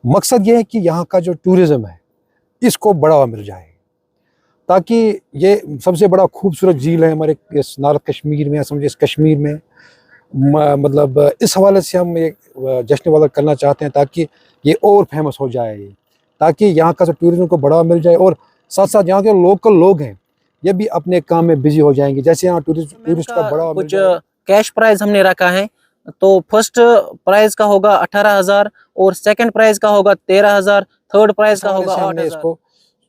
मकसद ये है कि यहाँ का जो टूरिज़्म है इसको बढ़ावा मिल जाए, ताकि ये सबसे बड़ा खूबसूरत झील है हमारे इस नॉर्थ कश्मीर में, समझे इस कश्मीर में। मतलब इस हवाले से हम एक जश्न वाला करना चाहते हैं ताकि ये और फेमस हो जाए, ताकि यहाँ का जो टूरिज़्म को बढ़ावा मिल जाए, और साथ साथ यहाँ के लोकल लोग हैं ये भी अपने काम में बिजी हो जाएंगे। जैसे यहाँ टूरिस्ट का बढ़ावा मिल कुछ जाए। कैश प्राइस हमने रखा है, तो फर्स्ट प्राइस का होगा 18,000 और सेकंड प्राइस का होगा 13,000, थर्ड प्राइस का होगा हमने 8,000। इसको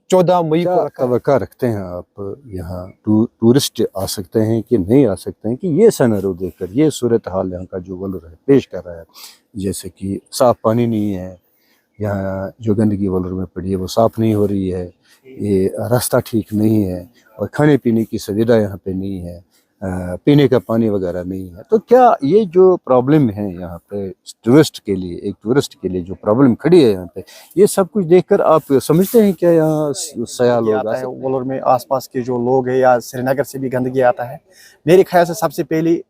14 मई को रखा। तवक्का रखते हैं आप यहाँ टूरिस्ट आ सकते हैं कि नहीं आ सकते हैं, कि ये सिनेरियो देखकर ये सूरत हाल यहाँ का जो वलर है पेश कर रहा है, जैसे कि साफ़ पानी नहीं है, यहाँ जो गंदगी वलर में पड़ी है वो साफ़ नहीं हो रही है, ये रास्ता ठीक नहीं है, और खाने पीने की सुविधा यहाँ पे नहीं है, पीने का पानी वगैरह नहीं है। तो क्या ये जो प्रॉब्लम है यहाँ पे टूरिस्ट के लिए, एक टूरिस्ट के लिए जो प्रॉब्लम खड़ी है यहाँ पे, ये सब कुछ देखकर आप समझते हैं क्या यहाँ सयाह लोग आता है वलोर में आसपास के जो लोग हैं, या श्रीनगर से भी गंदगी आता है? मेरे ख्याल से सबसे पहले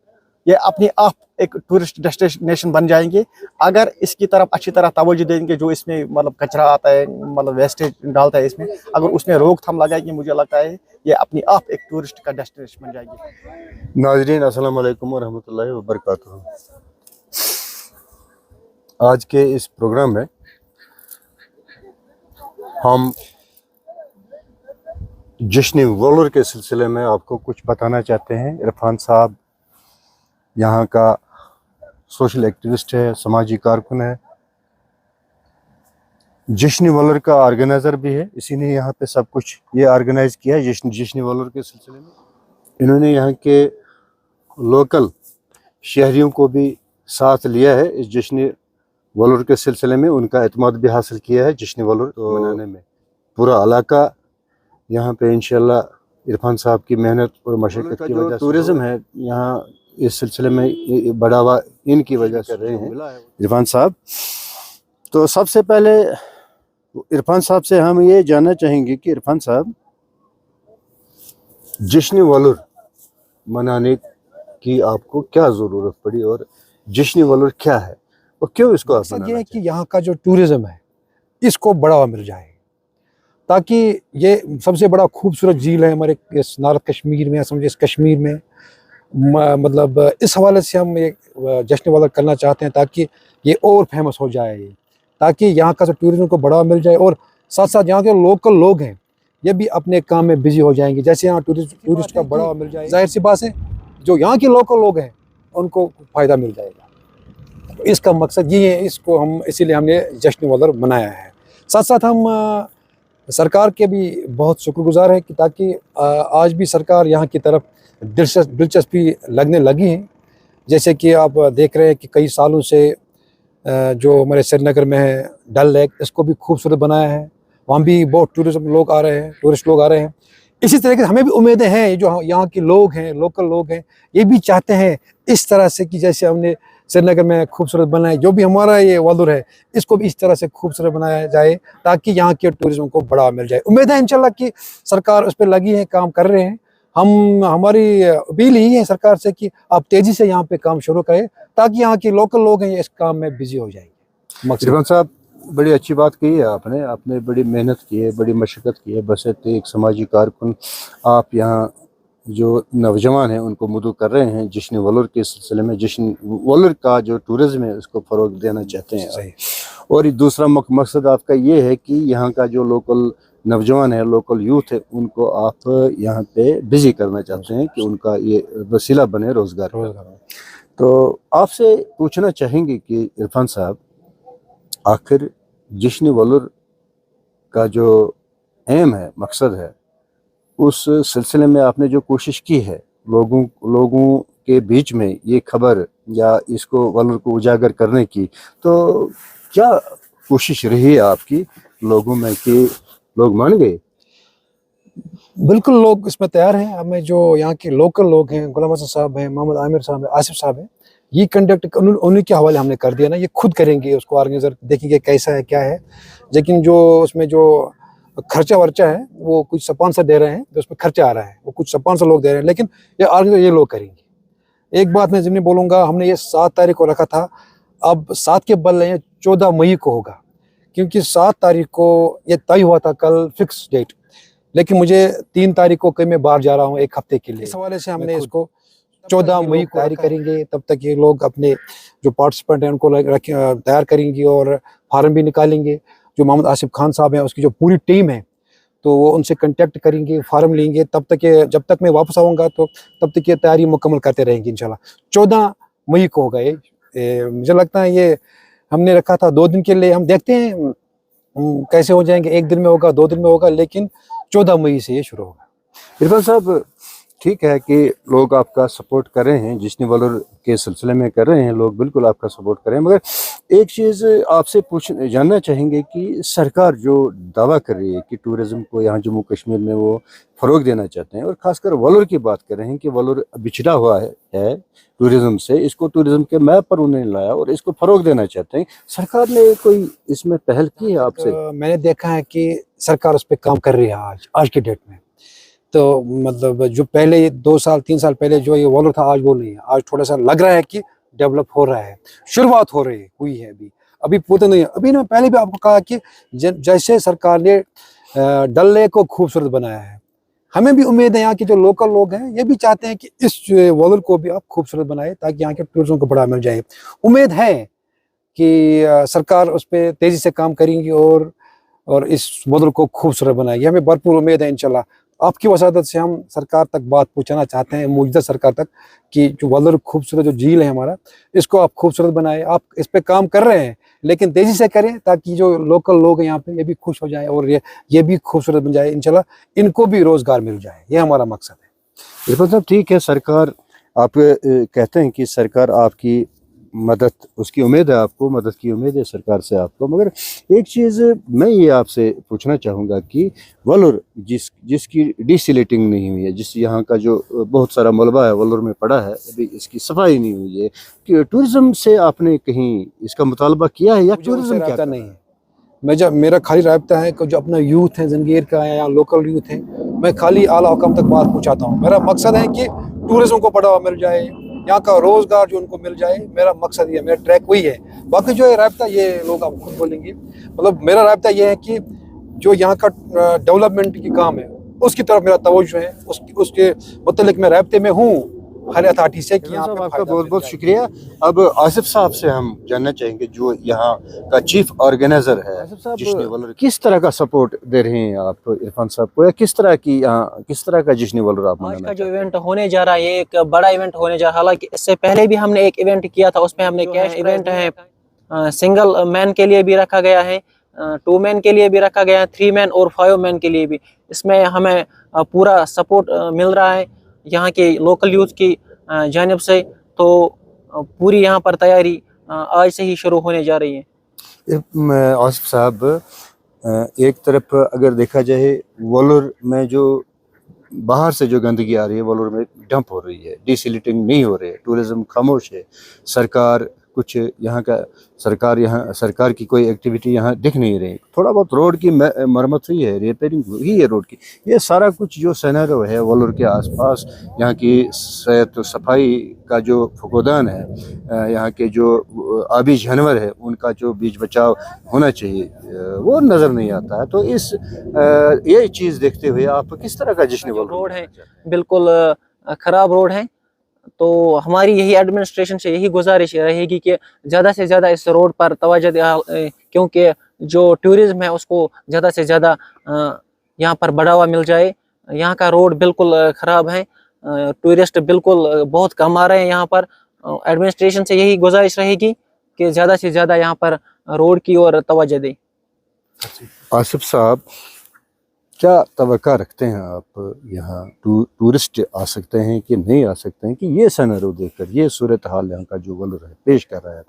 ये अपने आप एक टूरिस्ट डेस्टिनेशन बन जाएंगे अगर इसकी तरफ अच्छी तरह तवज्जो देंगे। जो इसमें मतलब कचरा आता है, मतलब वेस्टेज डालता है इसमें, अगर उसमें रोकथाम लगाएंगे, मुझे लगता है ये अपने आप एक टूरिस्ट का डेस्टिनेशन बन जाएगी। नाज़रीन अस्सलाम वालेकुम व रहमतुल्लाहि व बरकातुहू। आज के इस प्रोग्राम में हम जश्न वलर के सिलसिले में आपको कुछ बताना चाहते हैं। इरफान साहब यहाँ का सोशल एक्टिविस्ट है, समाजी कारकुन है, जश्न वलर का ऑर्गेनाइज़र भी है। इसी ने यहाँ पे सब कुछ ये ऑर्गेनाइज किया है जश्न वलर के सिलसिले में। इन्होंने यहाँ के लोकल शहरियों को भी साथ लिया है इस जश्न वलर के सिलसिले में, उनका एतमाद भी हासिल किया है जश्न वलर मनाने में। पूरा इलाका यहाँ पे इंशाल्लाह इरफान साहब की मेहनत और मशक्क़त की वजह से टूरिज़्म है यहाँ इस सिलसिले में बढ़ावा इनकी वजह से रहे हैं इरफान साहब। तो सबसे पहले इरफान साहब से हम ये जानना चाहेंगे कि इरफान साहब, जश्न वलर मनाने की आपको क्या ज़रूरत पड़ी, और जश्न वलर क्या है और क्यों इसको आप मकसद ये है कि यहाँ का जो टूरिज़्म है इसको बढ़ावा मिल जाए, ताकि ये सबसे बड़ा खूबसूरत झील है हमारे इस नॉर्थ कश्मीर में, समझे इस कश्मीर में। मतलब इस हवाले से हम एक जश्न वाला करना चाहते हैं ताकि ये और फेमस हो जाए, ताकि यहाँ का जो टूरिज़्म को बढ़ावा मिल जाए, और साथ साथ यहाँ के लोकल लोग हैं ये भी अपने काम में बिजी हो जाएंगे। जैसे यहाँ टूरिस्ट का बढ़ावा मिल जाए, जाहिर सी बात है जो यहाँ के लोकल लोग हैं उनको फ़ायदा मिल जाएगा। तो इसका मकसद ये है, इसको हम इसीलिए हमने जश्न वलर मनाया है। साथ साथ हम सरकार के भी बहुत शुक्रगुजार हैं कि ताकि आज भी सरकार यहाँ की तरफ दिलचस्पी लगने लगी है। जैसे कि आप देख रहे हैं कि कई सालों से जो हमारे श्रीनगर में है डल लेक, इसको भी खूबसूरत बनाया है, वहाँ भी बहुत टूरिस्ट लोग आ रहे हैं। इसी तरीके से हमें भी उम्मीदें हैं, जो यहाँ के लोग हैं, लोकल लोग हैं, ये भी चाहते हैं इस तरह से कि जैसे हमने श्रीनगर में खूबसूरत बनाया, जो भी हमारा ये वलर है इसको भी इस तरह से खूबसूरत बनाया जाए ताकि यहाँ के टूरिज़्म को बढ़ावा मिल जाए। उम्मीद है इंशाल्लाह कि सरकार उस पर लगी है, काम कर रहे हैं। हमारी अपील यही है सरकार से कि आप तेज़ी से यहाँ पे काम शुरू करें ताकि यहाँ के लोकल लोग हैं इस काम में बिजी हो जाएंगे। इरफान साहब, बड़ी अच्छी बात कही है आपने बड़ी मेहनत की है, बड़ी मशक्क़त की है, बस एक समाजी कारकुन आप यहाँ जो नौजवान हैं उनको मदऊ कर रहे हैं जश्न वलर के सिलसिले में। जश्न वलर का जो टूरिज़्म है उसको फ़रोग़ देना चाहते हैं। और दूसरा मकसद आपका ये है कि यहाँ का जो लोकल नौजवान है, लोकल यूथ है, उनको आप यहाँ पे बिज़ी करना चाहते हैं कि उनका ये वसीला बने रोज़गार का। तो आपसे पूछना चाहेंगे कि इरफान साहब, आखिर जश्न वलर का जो एम है, मकसद है, उस सिलसिले में आपने जो कोशिश की है लोगों के बीच में ये खबर या इसको वलर को उजागर करने की, तो क्या कोशिश रही है आपकी लोगों में कि लोग मान गए? बिल्कुल, लोग इसमें तैयार हैं। हमें जो यहाँ के लोकल लोग हैं, गुलाम हसन साहब हैं, मोहम्मद आमिर साहब हैं, आसिफ साहब हैं, ये कंडक्ट उन्हीं के हवाले हमने कर दिया ना, ये खुद करेंगे उसको, ऑर्गेनाइजर देखेंगे कैसा है क्या है। लेकिन जो उसमें जो खर्चा वर्चा है वो कुछ स्पॉन्सर दे रहे हैं, जो उसमें खर्चा आ रहा है वो कुछ स्पॉन्सर लोग दे रहे हैं, लेकिन ये ऑर्गेनाइजर ये लोग करेंगे। एक बात मैं ज़िम्नी बोलूँगा, हमने ये 7 तारीख को रखा था, अब 7 के बदले 14 मई को होगा, क्योंकि 7 तारीख को ये तय हुआ था कल फिक्स डेट, लेकिन मुझे 3 तारीख को कहीं मैं बाहर जा रहा हूँ 1 हफ्ते के लिए। इस हवाले से हमने इसको 14 मई को तैयारी करेंगे। तब तक ये लोग अपने जो पार्टिसिपेंट हैं उनको तैयार करेंगे और फार्म भी निकालेंगे। जो मोहम्मद आसिफ खान साहब हैं उसकी जो पूरी टीम है तो वो उनसे कांटेक्ट करेंगे, फार्म लेंगे। तब तक ये, जब तक मैं वापस आऊँगा तो तब तक ये तैयारी मुकम्मल करते रहेंगे इंशाल्लाह। 14 मई को होगा ये। मुझे लगता है ये हमने रखा था 2 दिन के लिए, हम देखते हैं कैसे हो जाएंगे, 1 दिन में होगा, 2 दिन में होगा, लेकिन 14 मई से ये शुरू होगा। इरफान साहब, ठीक है कि लोग आपका सपोर्ट कर रहे हैं, जिसने वलोर के सिलसिले में कर रहे हैं, लोग बिल्कुल आपका सपोर्ट कर रहे हैं, मगर एक चीज़ आपसे जानना चाहेंगे कि सरकार जो दावा कर रही है कि टूरिज़्म को यहाँ जम्मू कश्मीर में वो फ़रोग देना चाहते हैं, और ख़ासकर वलोर की बात कर रहे हैं कि वलोर बिछड़ा हुआ है टूरिज़्म से, इसको टूरिज़्म के मैप पर उन्होंने लाया और इसको फ़रोग देना चाहते हैं। सरकार ने कोई इसमें पहल की है आपसे? मैंने देखा है कि सरकार उस पर काम कर रही है आज की डेट में। तो मतलब जो पहले 2 साल 3 साल पहले जो ये वॉलर था, आज वो नहीं है। आज थोड़ा सा लग रहा है कि डेवलप हो रहा है, शुरुआत हो रही है, हुई है अभी पूरा नहीं है। अभी ना पहले भी आपको कहा कि जैसे सरकार ने डल लेक को खूबसूरत बनाया है, हमें भी उम्मीद है यहाँ के जो लोकल लोग हैं ये भी चाहते हैं कि इस वॉलर को भी आप खूबसूरत बनाए ताकि यहाँ के टूरिज्म को बढ़ावा मिल जाए। उम्मीद है कि सरकार उस पर तेज़ी से काम करेंगी और इस वॉलर को खूबसूरत बनाएगी। हमें भरपूर उम्मीद है इंशाल्लाह। आपकी वसादत से हम सरकार तक बात पहुंचाना चाहते हैं, मौजूदा सरकार तक, कि जो वॉलर खूबसूरत जो झील है हमारा, इसको आप खूबसूरत बनाएं। आप इस पे काम कर रहे हैं लेकिन तेज़ी से करें ताकि जो लोकल लोग हैं यहाँ पे ये भी खुश हो जाए और ये भी खूबसूरत बन जाए इंशाल्लाह, इनको भी रोज़गार मिल जाए। ये हमारा मकसद है। इरफान साहब, ठीक है, सरकार आप कहते हैं कि सरकार आपकी मदद, उसकी उम्मीद है, आपको मदद की उम्मीद है सरकार से आपको, मगर एक चीज़ मैं ये आपसे पूछना चाहूँगा कि वलोर जिसकी डिसिलेटिंग नहीं हुई है, जिस यहाँ का जो बहुत सारा मलबा है वलोर में पड़ा है, अभी इसकी सफाई नहीं हुई है, कि टूरिज़्म से आपने कहीं इसका मुतालबा किया है या टूरिज़्म क्या नहीं है? मैं जब मेरा खाली राब्ता है कि जो अपना यूथ है जंगीर का या लोकल यूथ है, मैं खाली आला हुकाम तक बात पहुँचाता हूँ। मेरा मकसद है कि टूरिज़्म को बढ़ावा मिल जाए, यहाँ का रोज़गार जो उनको मिल जाए, मेरा मकसद ये, मेरा ट्रैक वही है। बाकी जो है राब्ता ये लोग आप खुद बोलेंगे। मतलब मेरा राब्ता ये है कि जो यहाँ का डेवलपमेंट की काम है उसकी तरफ मेरा तवज्जो है, उसके मुतल्लिक मैं राब्ते में हूँ हर अथॉरिटी से कि यहाँ पे आपका बहुत बहुत शुक्रिया। अब आसिफ साहब से हम जानना चाहेंगे जो यहाँ का चीफ ऑर्गेनाइजर है, जश्न वलोर, किस तरह का सपोर्ट दे रहे हैं आप इरफान साहब को, या किस तरह का जश्न वलोर आप आज का जो इवेंट होने जा रहा है ये एक बड़ा इवेंट होने जा रहा है। हालांकि इससे पहले भी हमने एक इवेंट किया था, उसमें हमने कैश इवेंट है, सिंगल मैन के लिए भी रखा गया है, 2 मैन के लिए भी रखा गया है, 3 मैन और 5 मैन के लिए भी। इसमें हमें पूरा सपोर्ट मिल रहा है यहाँ के लोकल यूथ की जानिब से। तो पूरी यहाँ पर तैयारी आज से ही शुरू होने जा रही है। आसिफ साहब, एक तरफ अगर देखा जाए वलोर में जो बाहर से जो गंदगी आ रही है वलोर में डंप हो रही है, डिसिलेटिंग नहीं हो रही है, टूरिज्म खामोश है, सरकार कुछ यहाँ सरकार की कोई एक्टिविटी यहाँ दिख नहीं रही। थोड़ा बहुत रोड की मरम्मत हुई है, रिपेयरिंग हुई है रोड की, ये सारा कुछ जो सिनेरियो है वलोर के आसपास, यहाँ की सेहत सफाई का जो फुकदान है, यहाँ के जो आबी जानवर है उनका जो बीच बचाव होना चाहिए वो नज़र नहीं आता है। तो ये चीज़ देखते हुए आप किस तरह का जश्न वलोर? रोड है बिल्कुल ख़राब रोड है, तो हमारी यही एडमिनिस्ट्रेशन से यही गुजारिश रहेगी कि ज़्यादा से ज़्यादा इस रोड पर तवज्जो दें, क्योंकि जो टूरिज़्म है उसको ज़्यादा से ज़्यादा यहाँ पर बढ़ावा मिल जाए। यहाँ का रोड बिल्कुल ख़राब है, टूरिस्ट बिल्कुल बहुत कम आ रहे हैं यहाँ पर। एडमिनिस्ट्रेशन से यही गुजारिश रहेगी कि ज़्यादा से ज़्यादा यहाँ पर रोड की ओर तवज्जो दें। आसिफ साहब, क्या तवक्का रखते हैं आप यहाँ टूरिस्ट आ सकते हैं कि नहीं आ सकते हैं, कि ये सिनेरियो देखकर, ये सूरत हाल यहाँ का जो वलोर है पेश कर रहा है,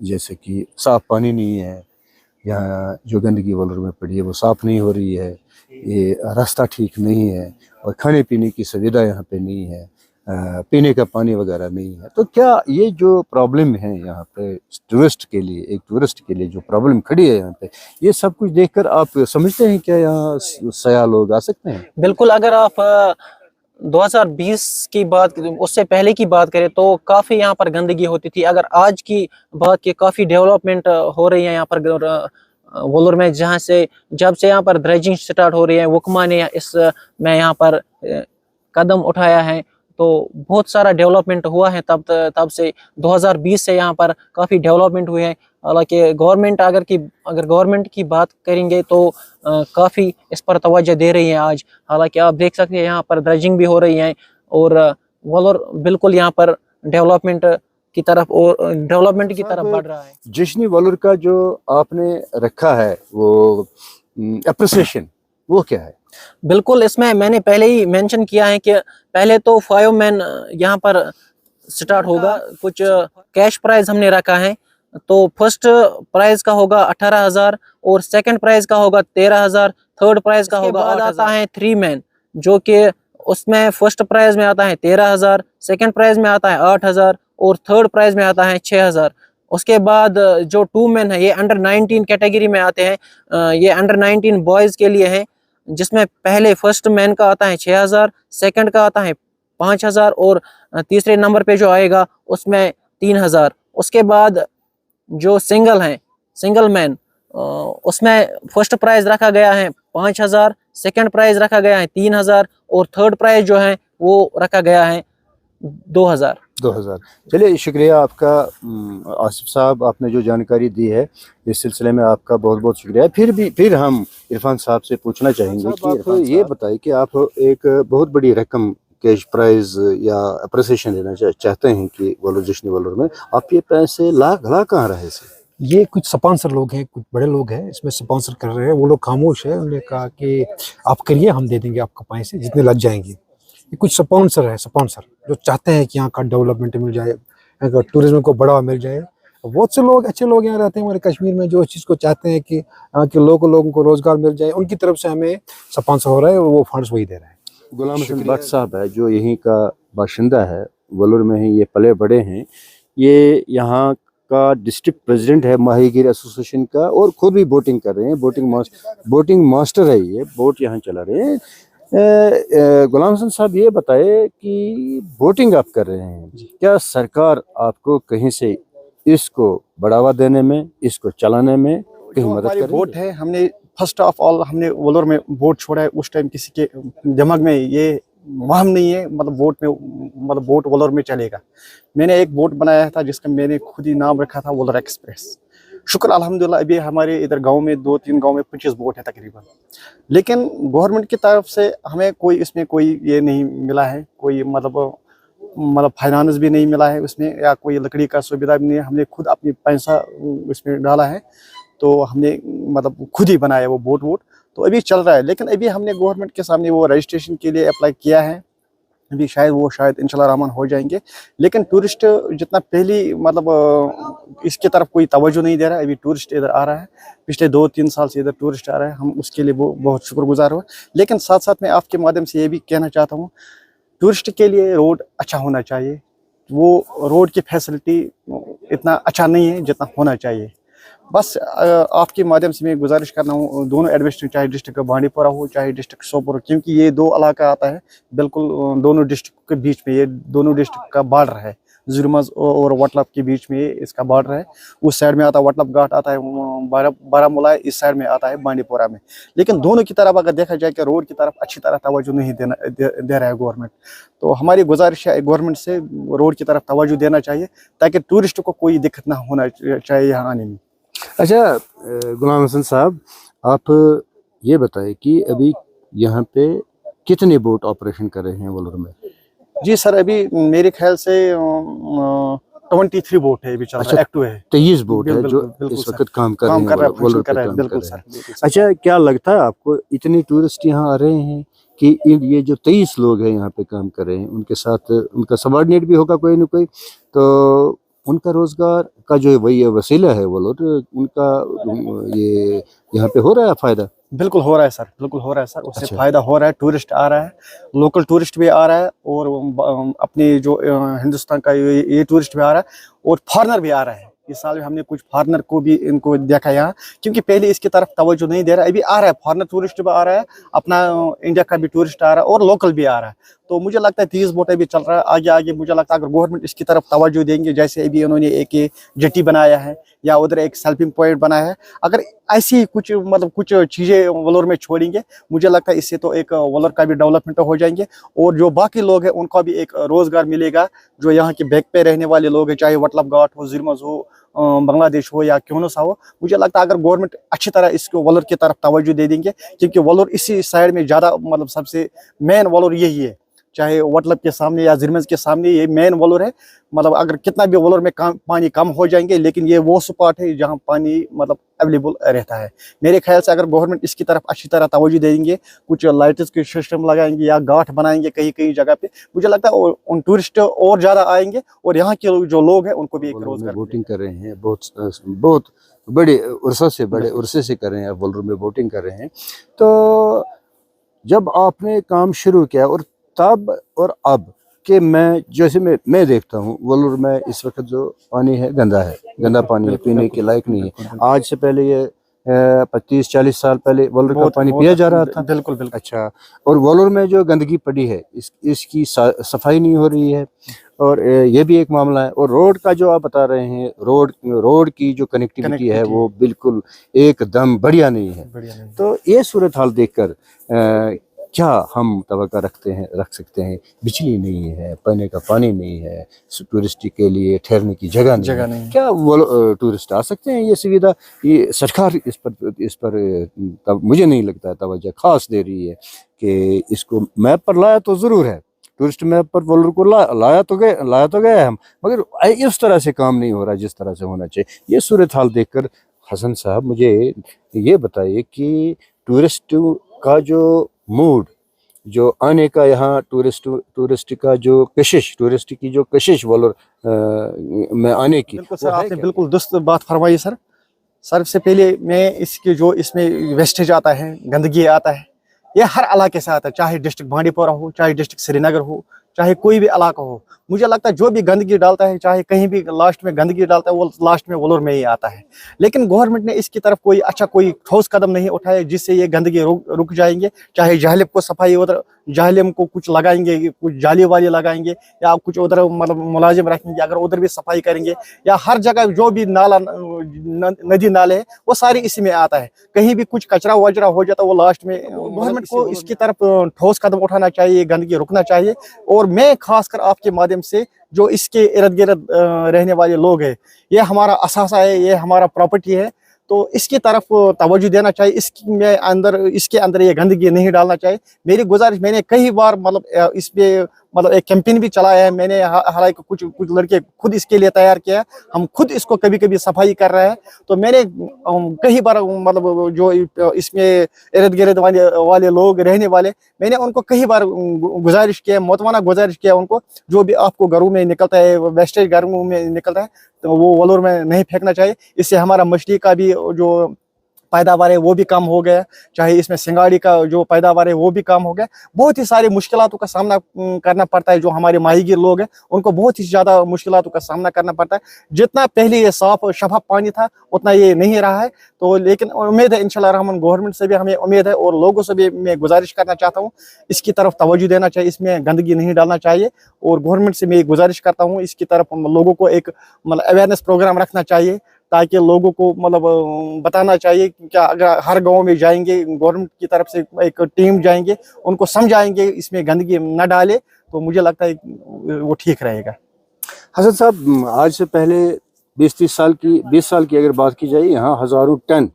जैसे कि साफ़ पानी नहीं है, यहाँ जो गंदगी वलोर में पड़ी है वो साफ़ नहीं हो रही है, ये रास्ता ठीक नहीं है, और खाने पीने की सुविधा यहाँ पे नहीं है, पीने का पानी वगैरह नहीं है। तो क्या ये जो प्रॉब्लम है यहाँ पे टूरिस्ट के लिए, एक टूरिस्ट के लिए जो प्रॉब्लम खड़ी है यहाँ पे, ये सब कुछ देखकर आप समझते हैं क्या यहाँ सयाह लोग आ सकते हैं? बिल्कुल। अगर आप 2020 की बात, उससे पहले की बात करें तो काफ़ी यहाँ पर गंदगी होती थी। अगर आज की बात की, काफ़ी डेवलपमेंट हो रही है यहाँ पर, वोलर में, जहाँ से जब से यहाँ पर ड्रेजिंग स्टार्ट हो रही है, वकमा ने इस में यहाँ पर कदम उठाया है, तो बहुत सारा डेवलपमेंट हुआ है तब से 2020 से यहाँ पर काफ़ी डेवलपमेंट हुए हैं। हालांकि गवर्नमेंट अगर गवर्नमेंट की बात करेंगे तो काफ़ी इस पर तवज्जो दे रही है आज। हालांकि आप देख सकते हैं यहाँ पर ड्रेजिंग भी हो रही है और वोलर बिल्कुल यहाँ पर डेवलपमेंट की तरफ बढ़ रहा है। जश्न वोलर का जो आपने रखा है वो अप्रिसिएशन, वो क्या है? बिल्कुल, इसमें मैंने पहले ही मेंशन किया है कि पहले तो 5 मैन यहाँ पर स्टार्ट होगा। कुछ कैश प्राइज हमने रखा है, तो फर्स्ट प्राइज का होगा 18,000 और सेकंड प्राइज का होगा 13,000, थर्ड प्राइज का होगा 8,000। आता है 3 मैन, जो कि उसमें फर्स्ट प्राइज में आता है 13,000, सेकंड प्राइज में आता है 8,000 और थर्ड प्राइज में आता है 6,000। उसके बाद जो 2 मैन है ये अंडर 19 कैटेगरी में आते हैं। ये अंडर 19 बॉयज़ के लिए है, जिसमें पहले फर्स्ट मैन का आता है 6,000, सेकंड का आता है 5,000 और तीसरे नंबर पे जो आएगा उसमें 3,000। उसके बाद जो सिंगल मैन, उसमें फर्स्ट प्राइज रखा गया है 5,000, सेकंड प्राइज रखा गया है 3,000 और थर्ड प्राइज जो है वो रखा गया है 2,000। चलिए, शुक्रिया आपका आसिफ साहब, आपने जो जानकारी दी है इस सिलसिले में आपका बहुत बहुत शुक्रिया। फिर हम इरफान साहब से पूछना चाहेंगे कि आप ये बताइए कि आप एक बहुत बड़ी रकम कैश प्राइज या अप्रिसिएशन लेना चाहते हैं कि वोलर जश्न वोलर में, आप ये पैसे ला कहाँ रहे से? ये कुछ स्पॉन्सर लोग हैं, कुछ बड़े लोग हैं इसमें स्पॉन्सर कर रहे हैं। वो लोग खामोश है, उन्होंने कहा कि आप करिए, हम दे देंगे आपको पैसे जितने लग जाएंगे। ये कुछ स्पॉन्सर जो चाहते हैं कि यहाँ का डेवलपमेंट मिल जाए, यहाँ का टूरिज्म को बढ़ावा मिल जाए। बहुत से लोग, अच्छे लोग यहाँ रहते हैं हमारे कश्मीर में, जो इस चीज़ को चाहते हैं कि यहाँ के लोगों को रोज़गार मिल जाए, उनकी तरफ से हमें स्पॉन्सर हो रहा है और वो फंड्स वही दे रहे हैं। गुलाम हसन भट्ट साहब है जो यहीं का बाशिंदा है, वोलर में ही ये पले बड़े हैं। ये यहाँ का डिस्ट्रिक्ट प्रेसिडेंट है माहीगीर एसोसिएशन का और खुद भी बोटिंग कर रहे हैं, बोटिंग मास्टर है, ये बोट यहाँ चला रहे हैं। गुलाम हसन साहब ये बताए कि बोटिंग आप कर रहे हैं, क्या सरकार आपको कहीं से इसको बढ़ावा देने में, इसको चलाने में कहीं मदद कर रही है? बोट है, हमने फर्स्ट ऑफ ऑल हमने वोलर में बोट छोड़ा है। उस टाइम किसी के दिमाग में ये वहम नहीं है मतलब बोट वोलर में चलेगा। मैंने एक बोट बनाया था जिसका मैंने खुद ही नाम रखा था वोलर एक्सप्रेस। शुक्र अल्हम्दुलिल्लाह, अभी हमारे इधर गांव में 2-3 गांव में 25 बोट है तकरीबन। लेकिन गवर्नमेंट की तरफ से हमें इसमें कोई ये नहीं मिला है, कोई मतलब फाइनेंस भी नहीं मिला है उसमें, या कोई लकड़ी का सुविधा भी नहीं है। हमने खुद अपनी पैसा इसमें डाला है, तो हमने मतलब खुद ही बनाया वो बोट, तो अभी चल रहा है। लेकिन अभी हमने गवर्नमेंट के सामने वो रजिस्ट्रेशन के लिए अप्लाई किया है, अभी शायद इंशाल्लाह रहमान हो जाएंगे। लेकिन टूरिस्ट जितना पहली मतलब इसके तरफ कोई तवज्जो नहीं दे रहा है। अभी टूरिस्ट इधर आ रहा है, पिछले 2-3 साल से इधर टूरिस्ट आ रहा है, हम उसके लिए बहुत शुक्रगुजार हुआ। लेकिन साथ साथ मैं आपके माध्यम से ये भी कहना चाहता हूँ, टूरिस्ट के लिए रोड अच्छा होना चाहिए। वो रोड की फैसिलिटी इतना अच्छा नहीं है जितना होना चाहिए। बस आपके माध्यम से मैं गुजारिश करना हूँ, दोनों एडमिनिस्ट्रेशन, चाहे डिस्ट्रिक्ट बांडीपोरा हो चाहे डिस्ट्रिक्ट सोपोर, क्योंकि ये 2 इलाका आता है बिल्कुल दोनों डिस्ट्रिक्ट के बीच में, ये दोनों डिस्ट्रिक्ट का बॉर्डर है। जुर्मज और वटलब के बीच में इसका बॉर्डर है। उस साइड में आता है वटलब घाट, आता है बारामूला, इस साइड में आता है बांडीपोरा में। लेकिन दोनों की तरफ अगर देखा जाए कि रोड की तरफ अच्छी तरह तवज्जो नहीं दे रहा है गवर्नमेंट। तो हमारी गुजारिश है गवर्नमेंट से, रोड की तरफ तवज्जो देना चाहिए ताकि टूरिस्ट को कोई दिक्कत ना होना चाहिए यहाँ आने में। अच्छा गुलाम हसन साहब, आप ये बताएं कि अभी यहाँ पे कितने बोट ऑपरेशन कर रहे हैं वोलर में? जी सर, अभी मेरे ख्याल से 23 बोट है अभी चल रहा है, एक्टिव है। 23 बोट है जो इस वक्त काम कर रहे हैं। बिल्कुल सर। अच्छा, क्या लगता है आपको, इतने टूरिस्ट यहाँ आ रहे हैं कि ये जो 23 लोग हैं यहाँ पे काम कर रहे हैं, उनके साथ उनका सबॉर्डिनेट भी होगा कोई ना कोई, तो उनका रोजगार का जो वही वसीला है वो लोग, उनका ये यहाँ पे हो रहा है फायदा? बिल्कुल हो रहा है सर, बिल्कुल हो रहा है सर, उससे अच्छा। फायदा हो रहा है। टूरिस्ट आ रहा है, लोकल टूरिस्ट भी आ रहा है और अपने जो हिंदुस्तान का ये टूरिस्ट भी आ रहा है और फॉरेनर भी आ रहा है। इस साल हमने कुछ फॉरेनर को भी इनको देखा यहाँ, क्योंकि पहले इसकी तरफ तवज्जो नहीं दे रहा है। अभी आ रहा है, फॉरेनर टूरिस्ट भी आ रहा है, अपना इंडिया का भी टूरिस्ट आ रहा है और लोकल भी आ रहा है। तो मुझे लगता है 30 बोटें भी चल रहा है आगे आगे। मुझे लगता है अगर गवर्नमेंट इसकी तरफ तवज्जो देंगे, जैसे अभी उन्होंने एक ये जेटी बनाया है या उधर एक सेल्फिंग पॉइंट बनाया है, अगर ऐसी कुछ मतलब कुछ चीज़ें वलोर में छोड़ेंगे, मुझे लगता है इससे तो एक वलोर का भी डेवलपमेंट हो जाएंगे और जो बाकी लोग हैं उनका भी एक रोज़गार मिलेगा। जो यहाँ के बैक पे रहने वाले लोग हैं, चाहे वटलब घाट हो, जिरमज हो, बांग्लादेश हो या क्योंसा हो, मुझे लगता है अगर गवर्नमेंट अच्छी तरह इसको वलोर की तरफ तवज्जो दे देंगे, क्योंकि वलोर इसी साइड में ज़्यादा मतलब सबसे मेन वलोर यही है, चाहे वटलब के सामने या जिरमज के सामने ये मेन वलोर है। मतलब अगर कितना भी वलोर में पानी कम हो जाएंगे, लेकिन ये वो स्पॉट है जहाँ पानी मतलब अवेलेबल रहता है। मेरे ख्याल से अगर गवर्नमेंट इसकी तरफ अच्छी तरह तवज्जो देंगे, कुछ लाइट्स के सिस्टम लगाएंगे या घाट बनाएंगे कहीं कहीं जगह पे, मुझे लगता है उन टूरिस्ट और ज़्यादा आएंगे और यहाँ के जो लोग हैं उनको भी एक रोजगार। वोटिंग कर रहे हैं, बहुत बड़े उर्से से कर रहे हैं, वोलर में वोटिंग कर रहे हैं। तो जब आपने काम शुरू किया और तब और अब कि मैं देखता हूँ वोलर में इस वक्त जो पानी है गंदा पानी है, पीने के लायक नहीं है। आज से पहले ये 25-40 साल पहले वोलर का पानी पिया जा रहा था। बिल्कुल बिल्कुल। अच्छा, और वोलर में जो गंदगी पड़ी है इसकी सफाई नहीं हो रही है, और ये भी एक मामला है। और रोड का जो आप बता रहे हैं, रोड की जो कनेक्टिविटी है वो बिल्कुल एकदम बढ़िया नहीं है। तो ये सूरत हाल देखकर क्या हम तवक्का रख सकते हैं? बिजली नहीं है, पीने का पानी नहीं है, टूरिस्ट के लिए ठहरने की जगह नहीं है। क्या वो टूरिस्ट आ सकते हैं? ये सुविधा ये सरकार इस पर मुझे नहीं लगता तवज्जो खास दे रही है कि इसको मैप पर लाया तो ज़रूर है, टूरिस्ट मैप पर वोलर को लाया तो गया हम, मगर इस तरह से काम नहीं हो रहा जिस तरह से होना चाहिए। ये सूरत हाल देखकर हसन साहब मुझे ये बताइए कि टूरिस्ट का जो मूड, जो आने का यहाँ टूरिस्ट की जो कशिश वोलर में आने की, बिल्कुल सर, आपने बिल्कुल दुरुस्त बात फरमाई सर। सबसे पहले मैं इसके जो इसमें वेस्टेज आता है, गंदगी आता है, ये हर इलाके से आता है, चाहे डिस्ट्रिक्ट बांडीपोरा हो, चाहे डिस्ट्रिक्ट श्रीनगर हो, चाहे कोई भी इलाका हो। मुझे लगता है जो भी गंदगी डालता है, चाहे कहीं भी लास्ट में गंदगी डालता है, वो लास्ट में वोलर में ही आता है। लेकिन गवर्नमेंट ने इसकी तरफ कोई ठोस कदम नहीं उठाया जिससे ये गंदगी रुक जाएंगे। चाहे जहलम को सफाई, उधर जहलम को कुछ लगाएंगे, कुछ जाली वाली लगाएंगे या कुछ उधर मतलब मुलाजिम रखेंगे, अगर उधर भी सफाई करेंगे, या हर जगह जो भी नाला नदी नाले है वो सारी इसी में आता है। कहीं भी कुछ कचरा वचरा हो जाता है वो लास्ट में। गवर्नमेंट को इसकी तरफ ठोस कदम उठाना चाहिए, गंदगी रुकना चाहिए। और मैं खासकर आपके माध्यम से जो इसके इर्द गिर्द रहने वाले लोग हैं, ये हमारा असासा है, ये हमारा प्रॉपर्टी है, तो इसकी तरफ तवज्जो देना चाहिए। इसके अंदर ये गंदगी नहीं डालना चाहिए। मेरी गुजारिश, मैंने कई बार मतलब इस पे मतलब एक कैंपेन भी चलाया है मैंने, हालांकि कुछ लड़के खुद इसके लिए तैयार किया है, हम खुद इसको कभी कभी सफाई कर रहे हैं। तो मैंने कई बार मतलब जो इसमें इर्द गिर्द वाले लोग रहने वाले, मैंने उनको कई बार गुजारिश किया, मोतवाना गुजारिश किया उनको, जो भी आपको घरों में निकलता है, वेस्टेज घरों में निकलता है, तो वो वोलर में नहीं फेंकना चाहिए। इससे हमारा मछली का भी जो पैदावार है वो भी कम हो गया, चाहे इसमें सिंगाड़ी का जो पैदावार है वो भी कम हो गया। बहुत ही सारी मुश्किलातों का सामना करना पड़ता है। जो हमारे माहीगीर लोग हैं उनको बहुत ही ज़्यादा मुश्किलातों का सामना करना पड़ता है। जितना पहले ये साफ और शफाफ पानी था उतना ये नहीं रहा है। तो लेकिन उम्मीद है इंशाल्लाह रहमान, गवर्नमेंट से भी हमें उम्मीद है और लोगों से भी मैं गुजारिश करना चाहता हूँ, इसकी तरफ तवज्जो देना चाहिए, इसमें गंदगी नहीं डालना चाहिए। और गवर्नमेंट से मैं गुजारिश करता हूँ इसकी तरफ लोगों को एक मतलब अवेयरनेस प्रोग्राम रखना चाहिए, ताकि लोगों को मतलब बताना चाहिए कि क्या अगर हर गांव में जाएंगे, गवर्नमेंट की तरफ से एक टीम जाएंगे, उनको समझाएंगे इसमें गंदगी न डाले, तो मुझे लगता है वो ठीक रहेगा। हसन साहब, आज से पहले 20 साल की अगर बात की जाए, यहाँ हजारों टन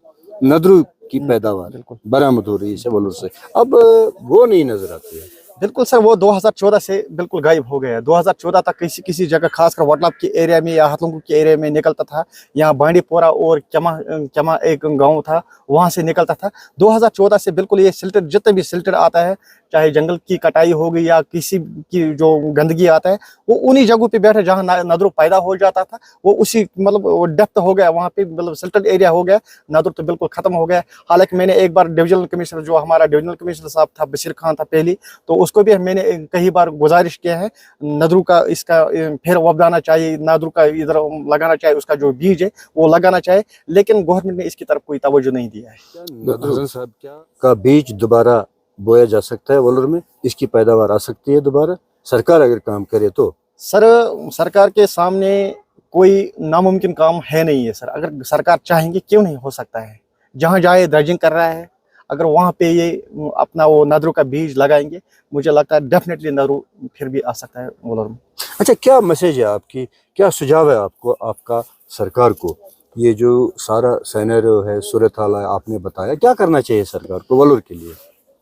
नदरू की पैदावार बरामद हो रही है वोलर से, अब वो नहीं नजर आती है। बिल्कुल सर, वो 2014 से बिल्कुल गायब हो गया। 2014 तक किसी जगह खासकर वटलाब के एरिया में या हथलुंगू के एरिया में निकलता था। यहाँ बांडीपोरा और क्यमा एक गांव था, वहाँ से निकलता था। 2014 से बिल्कुल ये सिल्टर, जितने भी सिल्टर आता है, चाहे जंगल की कटाई हो गई या किसी की जो गंदगी आता है, वो उन्हीं जगहों पे बैठे जहाँ नदरू पैदा हो जाता था, वो उसी मतलब डेप्थ हो गया वहाँ पे, मतलब सिल्टेड एरिया हो गया, नदरू तो बिल्कुल खत्म हो गया। हालांकि मैंने एक बार डिविजनल कमिश्नर, जो हमारा डिविजनल कमिश्नर साहब था, बशीर खान था पहली, तो उसको भी मैंने कई बार गुजारिश किया है, नदरू का इसका फिर वबदाना चाहिए, नदरू का इधर लगाना चाहिए, उसका जो बीज है वो लगाना चाहिए, लेकिन गवर्नमेंट ने इसकी तरफ कोई तवज्जो नहीं दिया है। हसन साहब, क्या का बीज दोबारा बोया जा सकता है वलोर में, इसकी पैदावार आ सकती है दोबारा, सरकार अगर काम करे तो? सर सरकार के सामने कोई नामुमकिन काम है नहीं है सर, अगर सरकार चाहेंगे क्यों नहीं हो सकता है। जहाँ जाए ड्रेजिंग कर रहा है, अगर वहाँ पे ये अपना वो नदरों का बीज लगाएंगे, मुझे लगता है डेफिनेटली नदरू फिर भी आ सकता है वलोर में। अच्छा, क्या मैसेज है आपकी, क्या सुझाव है आपको, आपका सरकार को? ये जो सारा सिनेरियो है, सूरत हाल है, आपने बताया, क्या करना चाहिए सरकार को वलोर के लिए?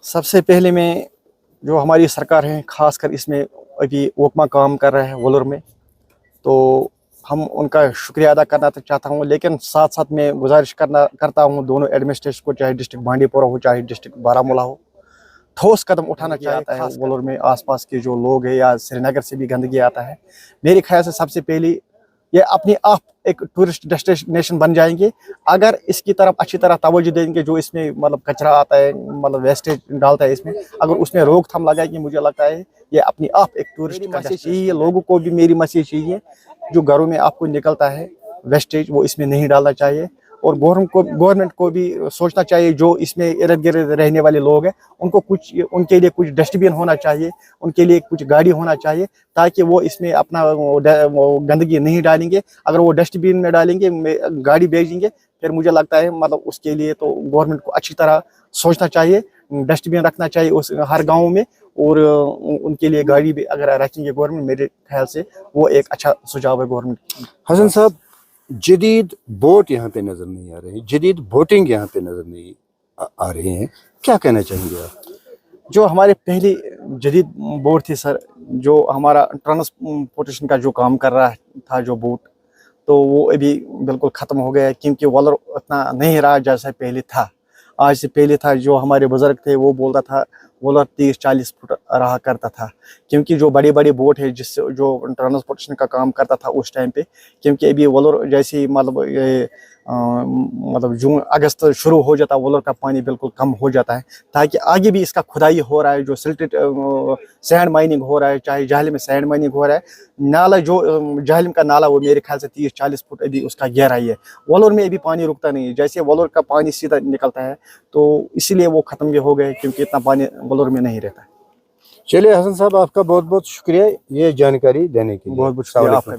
सबसे पहले मैं जो हमारी सरकार है, खासकर इसमें अभी वकमा काम कर रहा है वलोर में, तो हम उनका शुक्रिया अदा करना चाहता हूँ, लेकिन साथ साथ मैं गुजारिश करता हूँ दोनों एडमिनिस्ट्रेशन को, चाहे डिस्ट्रिक्ट बांडीपोरा हो चाहे डिस्ट्रिक्ट बारामूला हो, ठोस कदम उठाना चाहता है वलोर में आसपास के जो लोग हैं, या श्रीनगर से भी गंदगी आता है। मेरे ख्याल से सबसे पहली ये अपने आप एक टूरिस्ट डेस्टिनेशन बन जाएंगे अगर इसकी तरफ अच्छी तरह तवज्जो देंगे। जो इसमें मतलब कचरा आता है, मतलब वेस्टेज डालता है इसमें, अगर उसमें रोकथाम लगाएंगे, मुझे लगता है ये अपनी आप एक टूरिस्ट मैसेज चाहिए। लोगों को भी मेरी मैसेज चाहिए, जो घरों में आपको निकलता है वेस्टेज वो इसमें नहीं डालना चाहिए, और गवर्नमेंट को भी सोचना चाहिए जो इसमें इर्द गिर्द रहने वाले लोग हैं उनको कुछ, उनके लिए कुछ डस्टबिन होना चाहिए, उनके लिए कुछ गाड़ी होना चाहिए, ताकि वो इसमें अपना वो गंदगी नहीं डालेंगे। अगर वो डस्टबिन में डालेंगे, गाड़ी भेजेंगे, फिर मुझे लगता है मतलब उसके लिए तो गवर्नमेंट को अच्छी तरह सोचना चाहिए, डस्टबिन रखना चाहिए उस हर गाँव में, और उनके लिए गाड़ी भी अगर रखेंगे गवर्नमेंट, मेरे ख्याल से वो एक अच्छा सुझाव है गवर्नमेंट। हसन साहब, जदीद बोट यहाँ पे नज़र नहीं आ रहे, जदीद बोटिंग यहाँ पे नज़र नहीं आ रहे हैं, क्या कहना चाहेंगे आप? जो हमारे पहली जदीद बोट थी सर, जो हमारा ट्रांसपोर्टेशन का जो काम कर रहा था जो बोट, तो वो अभी बिल्कुल ख़त्म हो गया है, क्योंकि वॉलर उतना नहीं रहा जैसे पहले था। आज से पहले था, जो हमारे बुजुर्ग थे वो बोलता था वॉलर 30-40 फुट रहा करता था, क्योंकि जो बड़ी बड़ी बोट है जिससे जो ट्रांसपोर्टेशन का काम करता था उस टाइम पे, क्योंकि अभी वॉलर जैसे मतलब जून अगस्त शुरू हो जाता है, वॉलर का पानी बिल्कुल कम हो जाता है, ताकि आगे भी इसका खुदाई हो रहा है, जो सिल्टेड सैंड माइनिंग हो रहा है, चाहे जाहल में सैंड माइनिंग हो रहा है, नाला जो जाहल का नाला वो मेरे ख्याल से 30-40 फुट अभी उसका गहराई है। वॉलर में अभी पानी रुकता नहीं है, जैसे वॉलर का पानी सीधा निकलता है, तो इसीलिए वो ख़त्म भी हो गए, क्योंकि इतना पानी वॉलर में नहीं रहता है। चलिए हसन साहब, आपका बहुत बहुत शुक्रिया ये जानकारी देने के लिए। बहुत बहुत शुक्रिया आपका।